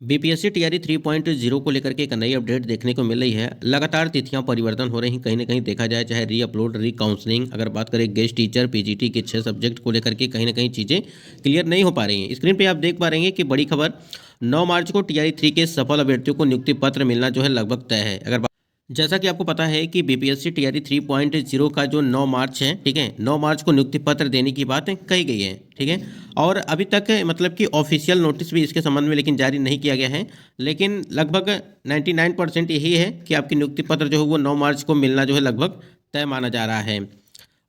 BPSC TRE 3.0 को लेकर के एक नई अपडेट देखने को मिल रही है। लगातार तिथियां परिवर्तन हो रही हैं, कहीं ना कहीं देखा जाए चाहे री अपलोड री काउंसलिंग, अगर बात करें गेस्ट टीचर पीजीटी के 6 सब्जेक्ट को लेकर के कहीं ना कहीं चीज़ें क्लियर नहीं हो पा रही हैं। स्क्रीन पे आप देख पा रहे हैं कि बड़ी खबर 9 मार्च को टीआरई 3 के सफल अभ्यर्थियों को नियुक्ति पत्र मिलना जो है लगभग तय है। जैसा कि आपको पता है कि बीपीएससी टीआरई 3.0 का जो 9 मार्च है, ठीक है, 9 मार्च को नियुक्ति पत्र देने की बात कही गई है, ठीक है। और अभी तक मतलब कि ऑफिशियल नोटिस भी इसके संबंध में लेकिन जारी नहीं किया गया है, लेकिन लगभग 99% यही है कि आपकी नियुक्ति पत्र जो है वो 9 मार्च को मिलना जो है लगभग तय माना जा रहा है।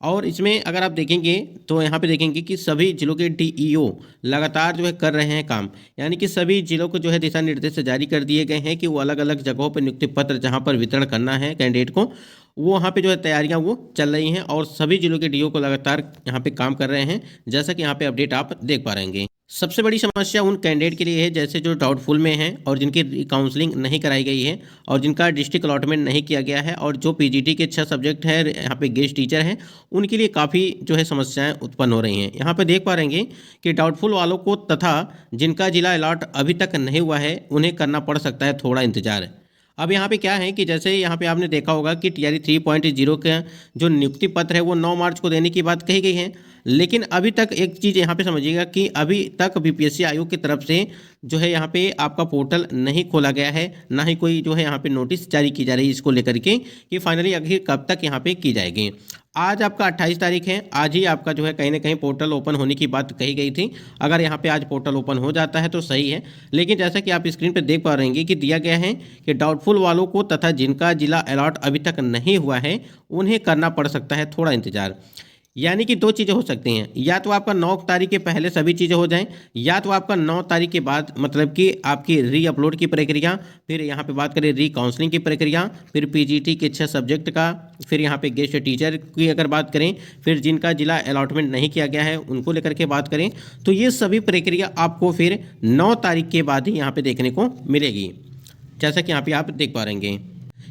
और इसमें अगर आप देखेंगे तो यहाँ पे देखेंगे कि सभी जिलों के डीईओ लगातार जो है कर रहे हैं काम, यानी कि सभी जिलों को जो है दिशा निर्देश जारी कर दिए गए हैं कि वो अलग अलग जगहों पर नियुक्ति पत्र जहाँ पर वितरण करना है कैंडिडेट को, वो वहाँ पे जो है तैयारियाँ वो चल रही हैं और सभी जिलों के डीओ को लगातार यहाँ पे काम कर रहे हैं, जैसा कि यहाँ पे अपडेट आप देख पा रहेंगे। सबसे बड़ी समस्या उन कैंडिडेट के लिए है जैसे जो डाउटफुल में हैं और जिनकी काउंसलिंग नहीं कराई गई है और जिनका डिस्ट्रिक्ट अलॉटमेंट नहीं किया गया है और जो पीजीटी के 6 सब्जेक्ट है यहाँ पे गेस्ट टीचर हैं, उनके लिए काफ़ी जो है समस्याएं उत्पन्न हो रही हैं। यहाँ पे देख पा रहेंगे कि डाउटफुल वालों को तथा जिनका जिला अलॉट अभी तक नहीं हुआ है उन्हें करना पड़ सकता है थोड़ा इंतजार। अब यहाँ पे क्या है कि जैसे यहाँ पे आपने देखा होगा कि टीआरई 3.0 का जो नियुक्ति पत्र है वो 9 मार्च को देने की बात कही गई है, लेकिन अभी तक एक चीज़ यहाँ पे समझिएगा कि अभी तक बीपीएससी आयोग की तरफ से जो है यहाँ पे आपका पोर्टल नहीं खोला गया है, ना ही कोई जो है यहाँ पे नोटिस जारी की जा रही है इसको लेकर के कि फाइनली आखिर कब तक यहाँ पे की जाएगी। आज आपका 28 तारीख है, आज ही आपका जो है कहीं ना कहीं पोर्टल ओपन होने की बात कही गई थी। अगर यहाँ पे आज पोर्टल ओपन हो जाता है तो सही है, लेकिन जैसा कि आप स्क्रीन पर देख पा रहे हैं कि दिया गया है कि डाउटफुल वालों को तथा जिनका जिला अलॉट अभी तक नहीं हुआ है उन्हें करना पड़ सकता है थोड़ा इंतजार। यानी कि दो चीज़ें हो सकती हैं, या तो आपका 9 तारीख के पहले सभी चीज़ें हो जाएं, या तो आपका 9 तारीख के बाद मतलब कि आपकी री अपलोड की प्रक्रिया, फिर यहाँ पे बात करें री काउंसलिंग की प्रक्रिया, फिर पीजीटी के 6 सब्जेक्ट का, फिर यहाँ पे गेस्ट टीचर की अगर बात करें, फिर जिनका जिला अलॉटमेंट नहीं किया गया है उनको लेकर के बात करें, तो ये सभी प्रक्रिया आपको फिर 9 तारीख के बाद ही यहाँ पर देखने को मिलेगी, जैसा कि यहाँ पर आप देख पा रहेंगे।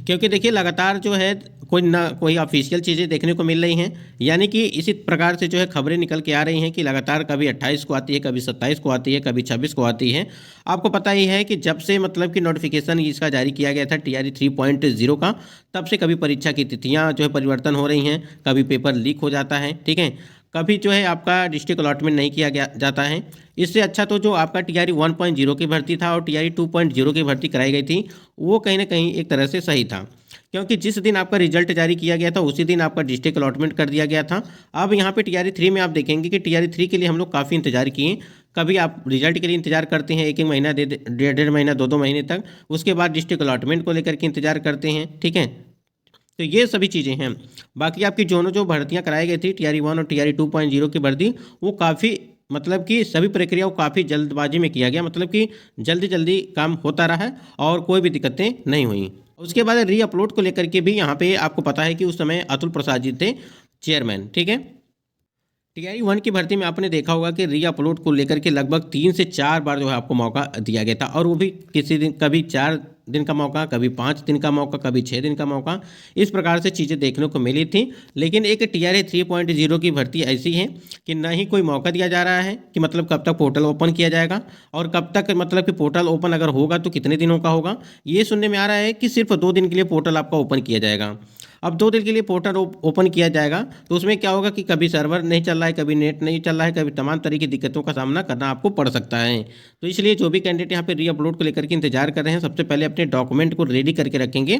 क्योंकि देखिए लगातार जो है कोई ना कोई ऑफिशियल चीज़ें देखने को मिल रही हैं, यानी कि इसी प्रकार से जो है खबरें निकल के आ रही हैं कि लगातार कभी 28 को आती है, कभी 27 को आती है, कभी 26 को आती है। आपको पता ही है कि जब से मतलब कि नोटिफिकेशन इसका जारी किया गया था टीआरई 3.0 का, तब से कभी परीक्षा की तिथियाँ जो है परिवर्तन हो रही हैं, कभी पेपर लीक हो जाता है, ठीक है, कभी जो है आपका डिस्ट्रिक्ट अलॉटमेंट नहीं किया गया जाता है। इससे अच्छा तो जो आपका टीआरई 1.0 की भर्ती था और टीआरई 2.0 की भर्ती कराई गई थी वो कहीं ना कहीं एक तरह से सही था, क्योंकि जिस दिन आपका रिजल्ट जारी किया गया था उसी दिन आपका डिस्ट्रिक्ट अलॉटमेंट कर दिया गया था। अब यहाँ पे टीआरई 3 में आप देखेंगे कि टीआरई 3 के लिए हम लोग काफ़ी इंतजार किए। कभी आप रिजल्ट के लिए इंतजार करते हैं एक महीना, डेढ़ महीना, दो महीने तक, उसके बाद डिस्ट्रिक्ट अलॉटमेंट को लेकर के इंतजार करते हैं, ठीक है। तो ये सभी चीज़ें हैं। बाकी आपकी जो भर्तियाँ कराई गई थी टीआरई 1 और टीआरई 2.0 की भर्ती, वो काफ़ी मतलब कि सभी प्रक्रियाओं काफ़ी जल्दबाजी में किया गया, मतलब कि जल्दी जल्दी काम होता रहा और कोई भी दिक्कतें नहीं हुई। उसके बाद री अपलोड को लेकर के भी यहाँ पे आपको पता है कि उस समय अतुल प्रसाद जी थे चेयरमैन, ठीक है। टीआरई 1 की भर्ती में आपने देखा होगा कि री अपलोड को लेकर के लगभग 3 से 4 बार जो है आपको मौका दिया गया था, और वो भी किसी दिन कभी 4 दिन का मौका, कभी 5 दिन का मौका, कभी 6 दिन का मौका, इस प्रकार से चीज़ें देखने को मिली थी। लेकिन एक टीआरई 3.0 की भर्ती ऐसी है कि ना ही कोई मौका दिया जा रहा है कि मतलब कब तक पोर्टल ओपन किया जाएगा और कब तक मतलब कि पोर्टल ओपन अगर होगा तो कितने दिनों का होगा। ये सुनने में आ रहा है कि सिर्फ 2 दिन के लिए पोर्टल आपका ओपन किया जाएगा। अब 2 दिन के लिए पोर्टल ओपन किया जाएगा तो उसमें क्या होगा कि कभी सर्वर नहीं चल रहा है, कभी नेट नहीं चल रहा है, कभी तमाम तरह की दिक्कतों का सामना करना आपको पड़ सकता है। तो इसलिए जो भी कैंडिडेट यहाँ पे री अपलोड को लेकर के इंतजार कर रहे हैं, सबसे पहले अपने डॉक्यूमेंट को रेडी करके रखेंगे।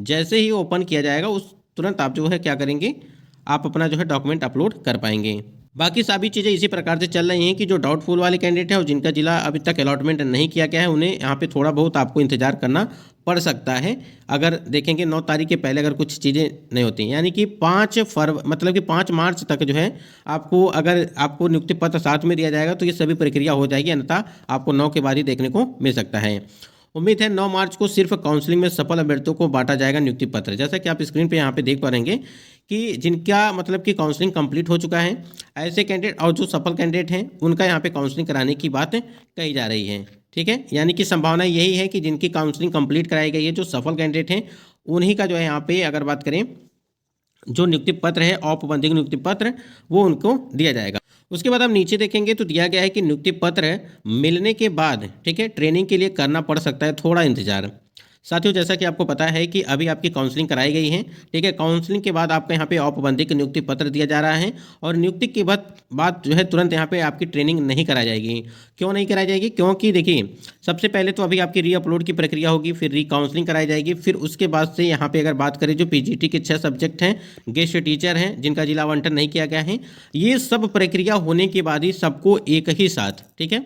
जैसे ही ओपन किया जाएगा उस तुरंत आप जो है क्या करेंगे, आप अपना जो है डॉक्यूमेंट अपलोड कर पाएंगे। बाकी सभी चीज़ें इसी प्रकार से चल रही हैं कि जो डाउटफुल वाले कैंडिडेट हैं और जिनका जिला अभी तक अलॉटमेंट नहीं किया गया है उन्हें यहाँ पे थोड़ा बहुत आपको इंतजार करना पड़ सकता है। अगर देखेंगे 9 तारीख के पहले अगर कुछ चीज़ें नहीं होती, यानी कि 5 मार्च तक जो है आपको, अगर आपको नियुक्ति पत्र साथ में दिया जाएगा तो ये सभी प्रक्रिया हो जाएगी, अन्यथा आपको 9 के बाद ही देखने को मिल सकता है। उम्मीद है 9 मार्च को सिर्फ काउंसलिंग में सफल अभ्यर्थियों को बांटा जाएगा नियुक्ति पत्र। जैसा कि आप स्क्रीन पे यहाँ पे देख पा रहेंगे कि जिनका मतलब कि काउंसलिंग कंप्लीट हो चुका है, ऐसे कैंडिडेट और जो सफल कैंडिडेट हैं उनका यहाँ पे काउंसलिंग कराने की बात कही जा रही है, ठीक है। यानी कि संभावना यही है कि जिनकी काउंसलिंग कंप्लीट कराई गई है, जो सफल कैंडिडेट हैं, उन्हीं का जो है यहाँ पे अगर बात करें जो नियुक्ति पत्र है, औपबंधिक नियुक्ति पत्र, वो उनको दिया जाएगा। उसके बाद आप नीचे देखेंगे तो दिया गया है कि नियुक्ति पत्र मिलने के बाद, ठीक है, ट्रेनिंग के लिए करना पड़ सकता है थोड़ा इंतजार। साथियों, जैसा कि आपको पता है कि अभी आपकी काउंसलिंग कराई गई है, ठीक है। काउंसलिंग के बाद आपको यहाँ पे औपबंधिक नियुक्ति पत्र दिया जा रहा है और नियुक्ति के बाद जो है तुरंत यहाँ पे आपकी ट्रेनिंग नहीं कराई जाएगी। क्यों नहीं कराई जाएगी? क्योंकि देखिए, सबसे पहले तो अभी आपकी रीअपलोड की प्रक्रिया होगी, फिर रीकाउंसलिंग कराई जाएगी, फिर उसके बाद से यहाँ पे अगर बात करें जो पीजीटी के 6 सब्जेक्ट हैं, गेस्ट टीचर हैं जिनका जिला आवंटन नहीं किया गया है, ये सब प्रक्रिया होने के बाद ही सबको एक ही साथ, ठीक है,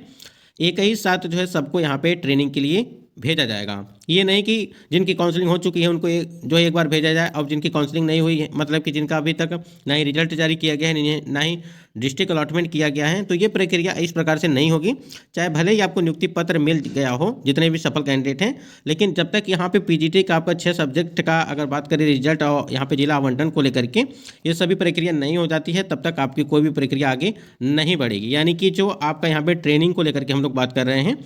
एक ही साथ जो है सबको यहाँ पे ट्रेनिंग के लिए भेजा जाएगा। ये नहीं कि जिनकी काउंसलिंग हो चुकी है उनको जो है एक बार भेजा जाए, और जिनकी काउंसलिंग नहीं हुई है, मतलब कि जिनका अभी तक ना ही रिजल्ट जारी किया गया है, ना ही डिस्ट्रिक्ट अलॉटमेंट किया गया है, तो ये प्रक्रिया इस प्रकार से नहीं होगी। चाहे भले ही आपको नियुक्ति पत्र मिल गया हो, जितने भी सफल कैंडिडेट हैं, लेकिन जब तक यहाँ पे पीजीटी का आपका 6 सब्जेक्ट का अगर बात करें रिजल्ट और यहाँ पे जिला आवंटन को लेकर के ये सभी प्रक्रिया नहीं हो जाती है, तब तक आपकी कोई भी प्रक्रिया आगे नहीं बढ़ेगी। यानी कि जो आपका यहाँ पे ट्रेनिंग को लेकर के हम लोग बात कर रहे हैं,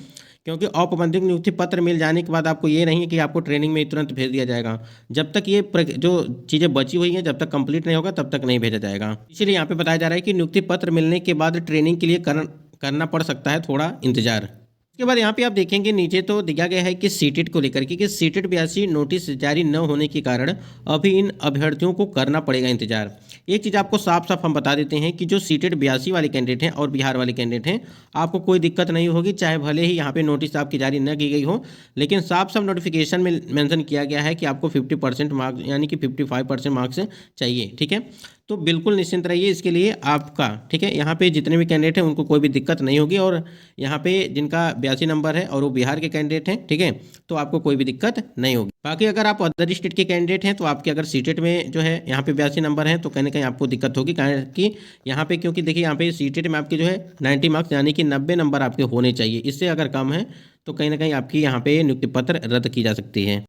क्योंकि औपबंधिक नियुक्ति पत्र मिल जाने के बाद आपको ये नहीं है कि आपको ट्रेनिंग में तुरंत भेज दिया जाएगा। जब तक ये जो चीज़ें बची हुई हैं, जब तक कंप्लीट नहीं होगा तब तक नहीं भेजा जाएगा। इसलिए यहाँ पे बताया जा रहा है कि नियुक्ति पत्र मिलने के बाद ट्रेनिंग के लिए करना पड़ सकता है थोड़ा इंतजार। उसके बाद यहाँ पे आप देखेंगे नीचे तो दिया गया है कि सीटेट को लेकर के कि सीटेट 82 नोटिस जारी न होने के कारण अभी इन अभ्यर्थियों को करना पड़ेगा इंतजार। एक चीज़ आपको साफ साफ हम बता देते हैं कि जो सीटेट 82 वाले कैंडिडेट हैं और बिहार वाले कैंडिडेट हैं, आपको कोई दिक्कत नहीं होगी, चाहे भले ही यहाँ पे नोटिस आपकी जारी न की गई हो, लेकिन साफ साफ नोटिफिकेशन में मेंशन किया गया है कि आपको 50% मार्क्स यानी कि 55% मार्क्स चाहिए, ठीक है। तो बिल्कुल निश्चिंत रहिए इसके लिए आपका, ठीक है। यहाँ पे जितने भी कैंडिडेट हैं उनको कोई भी दिक्कत नहीं होगी, और यहाँ पे जिनका 82 नंबर है और वो बिहार के कैंडिडेट हैं, ठीक है, तो आपको कोई भी दिक्कत नहीं होगी। बाकी अगर आप अदर स्टेट के कैंडिडेट हैं तो आपके अगर सीटेट में जो है यहाँ पे 82 नंबर हैं तो कहीं ना कहीं आपको दिक्कत होगी, कारण कि यहाँ पे क्योंकि देखिए यहाँ पे सीटेट में आपके जो है 90 मार्क्स यानी कि 90 नंबर आपके होने चाहिए। इससे अगर कम है तो कहीं ना कहीं आपकी यहाँ पे नियुक्ति पत्र रद्द की जा सकती है।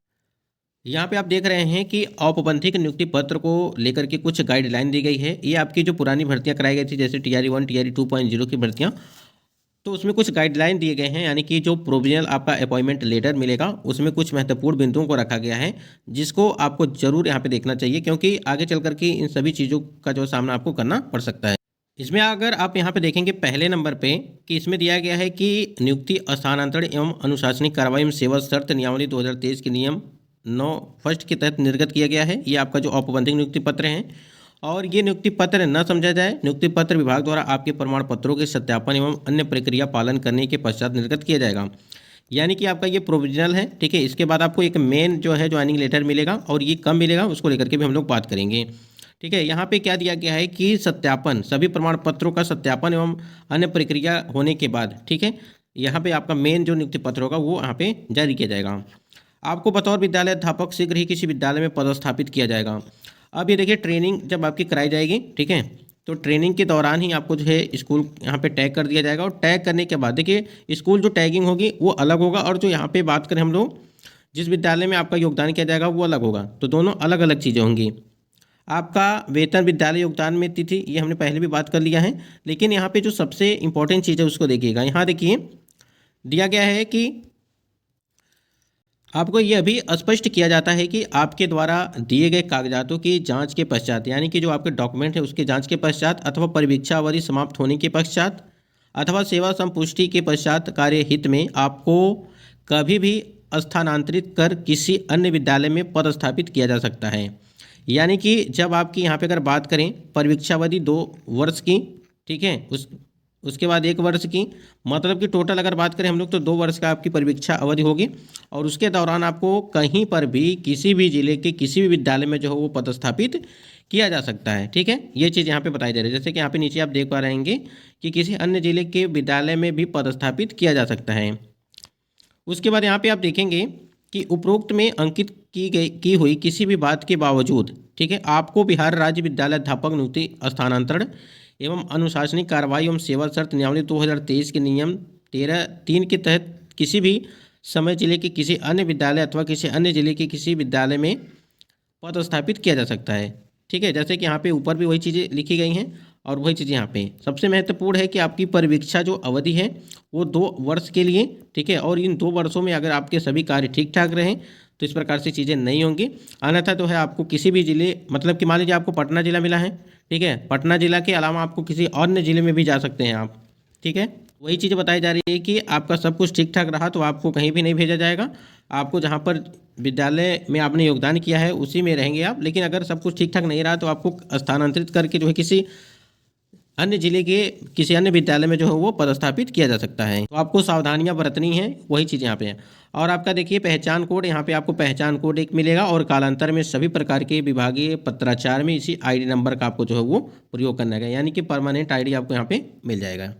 यहाँ पे आप देख रहे हैं कि औपबंधिक नियुक्ति पत्र को लेकर के कुछ गाइडलाइन दी गई है। ये आपकी जो पुरानी भर्तियां कराई गई थी, जैसे TRE 1 TRE 2.0 की भर्तियां, तो उसमें कुछ गाइडलाइन दिए गए हैं, यानी कि जो प्रोविजनल आपका अपॉइंटमेंट लेटर मिलेगा उसमें कुछ महत्वपूर्ण बिंदुओं को रखा गया है, जिसको आपको जरूर यहाँ पे देखना चाहिए, क्योंकि आगे चल करके इन सभी चीज़ों का जो सामना आपको करना पड़ सकता है। इसमें अगर आप यहाँ पे देखेंगे पहले नंबर पे कि इसमें दिया गया है कि नियुक्ति स्थानांतरण एवं अनुशासनिक कार्रवाई एवं सेवा शर्त नियमावली 2023 के नियम 9 फर्स्ट के तहत निर्गत किया गया है। ये आपका जो औपबंधिक नियुक्ति पत्र है, और ये नियुक्ति पत्र न समझा जाए, नियुक्ति पत्र विभाग द्वारा आपके प्रमाण पत्रों के सत्यापन एवं अन्य प्रक्रिया पालन करने के पश्चात निर्गत किया जाएगा। यानी कि आपका ये प्रोविजनल है, ठीक है। इसके बाद आपको एक मेन जो है ज्वाइनिंग लेटर मिलेगा, और ये कब मिलेगा उसको लेकर के भी हम लोग बात करेंगे, ठीक है। यहाँ पे क्या दिया गया है कि सत्यापन, सभी प्रमाण पत्रों का सत्यापन एवं अन्य प्रक्रिया होने के बाद, ठीक है, यहाँ पे आपका मेन जो नियुक्ति पत्र होगा वो यहाँ पे जारी किया जाएगा। आपको बतौर विद्यालय अध्यापक शीघ्र ही किसी विद्यालय में पदस्थापित किया जाएगा। अब ये देखिए, ट्रेनिंग जब आपकी कराई जाएगी, ठीक है, तो ट्रेनिंग के दौरान ही आपको जो है स्कूल यहाँ पे टैग कर दिया जाएगा, और टैग करने के बाद देखिए स्कूल जो टैगिंग होगी वो अलग होगा, और जो यहाँ पे बात करें हम लोग जिस विद्यालय में आपका योगदान किया जाएगा वो अलग होगा, तो दोनों अलग अलग चीज़ें होंगी। आपका वेतन विद्यालय योगदान में तिथि ये हमने पहले भी बात कर लिया है, लेकिन यहाँ पे जो सबसे इंपॉर्टेंट चीज़ है उसको देखिएगा। यहाँ देखिए दिया गया है कि आपको यह भी स्पष्ट किया जाता है कि आपके द्वारा दिए गए कागजातों की जांच के पश्चात, यानी कि जो आपके डॉक्यूमेंट है उसके जांच के पश्चात, अथवा परिवीक्षा अवधि समाप्त होने के पश्चात, अथवा सेवा संपुष्टि के पश्चात कार्य हित में आपको कभी भी स्थानांतरित कर किसी अन्य विद्यालय में पदस्थापित किया जा सकता है। यानी कि जब आपकी यहाँ पे अगर बात करें परिवीक्षावधि 2 वर्ष की, ठीक है, उसके बाद 1 वर्ष की, मतलब कि टोटल अगर बात करें हम लोग तो 2 वर्ष का आपकी परिवीक्षा अवधि होगी, और उसके दौरान आपको कहीं पर भी किसी भी जिले के किसी भी विद्यालय में जो है वो पदस्थापित किया जा सकता है, ठीक है। ये चीज़ यहाँ पे बताई जा रही है, जैसे कि यहाँ पे नीचे आप देख पा रहेंगे कि किसी अन्य जिले के विद्यालय में भी पदस्थापित किया जा सकता है। उसके बाद यहाँ पे आप देखेंगे कि उपरोक्त में अंकित की हुई किसी भी बात के बावजूद, ठीक है, आपको बिहार राज्य विद्यालय अध्यापक नियुक्ति स्थानांतरण एवं अनुशासनिक कार्रवाई एवं सेवा शर्त नियमावली 2023 के नियम 13(3) के तहत किसी भी समय जिले के किसी अन्य विद्यालय अथवा किसी अन्य जिले के किसी विद्यालय में पदस्थापित किया जा सकता है, ठीक है। जैसे कि यहाँ पे ऊपर भी वही चीज़ें लिखी गई हैं, और वही चीज़ यहाँ पे सबसे महत्वपूर्ण है कि आपकी परिवीक्षा जो अवधि है वो 2 वर्ष के लिए, ठीक है, और इन 2 वर्षों में अगर आपके सभी कार्य ठीक ठाक रहें तो इस प्रकार से चीज़ें नहीं होंगी। अन्यथा तो है आपको किसी भी जिले, मतलब कि मान लीजिए आपको पटना जिला मिला है, ठीक है। पटना जिला के अलावा आपको किसी अन्य जिले में भी जा सकते हैं आप। ठीक है, वही चीज़ बताई जा रही है कि आपका सब कुछ ठीक ठाक रहा तो आपको कहीं भी नहीं भेजा जाएगा। आपको जहाँ पर विद्यालय में आपने योगदान किया है उसी में रहेंगे आप। लेकिन अगर सब कुछ ठीक ठाक नहीं रहा तो आपको स्थानांतरित करके जो है किसी अन्य जिले के किसी अन्य विद्यालय में जो है वो पदस्थापित किया जा सकता है। तो आपको सावधानियां बरतनी है, वही चीज़ यहाँ पे है। और आपका देखिए पहचान कोड, यहाँ पे आपको पहचान कोड एक मिलेगा और कालांतर में सभी प्रकार के विभागीय पत्राचार में इसी आईडी नंबर का आपको जो है वो प्रयोग करना है, यानी कि परमानेंट आईडी आपको यहाँ पे मिल जाएगा।